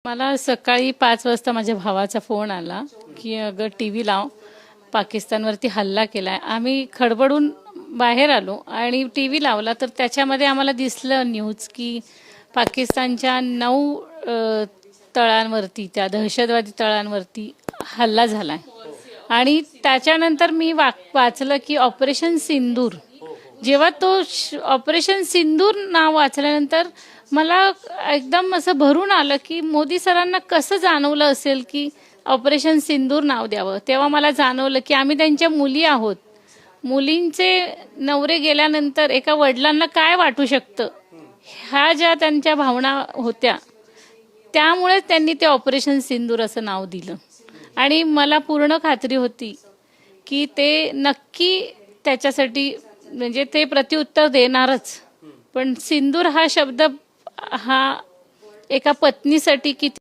मला सकाळी 5 वाजता माझ्या भावाचा फोन आला की अगं टीव्ही लाव, पाकिस्तानवरती हल्ला केलाय. आम्ही खडबडून बाहेर आलो आणि टीव्ही लावला तर त्याच्यामध्ये आम्हाला दिसलं न्यूज की पाकिस्तानच्या 9 तळांवरती, त्या दहशतवादी तळांवरती हल्ला झालाय. आणि त्याच्यानंतर मी वाचलं की ऑपरेशन सिंदूर. जेव्हा तो ऑपरेशन सिंदूर नाव वाचल्यानंतर मला एकदम असं भरून आलं की मोदी सरांना कसं जाणवलं असेल की ऑपरेशन सिंदूर नाव द्यावं. तेव्हा मला जाणवलं की आम्ही त्यांच्या मुली आहोत. मुलींचे नवरे गेल्यानंतर एका वडिलांना काय वाटू शकतं, ह्या ज्या त्यांच्या भावना होत्या, त्यामुळे त्यांनी ते ऑपरेशन सिंदूर असं नाव दिलं. आणि मला पूर्ण खात्री होती की ते नक्की त्याच्यासाठी म्हणजे ते प्रत्युत्तर देणारच. पण सिंदूर हा शब्द हा एका पत्नीसाठी किती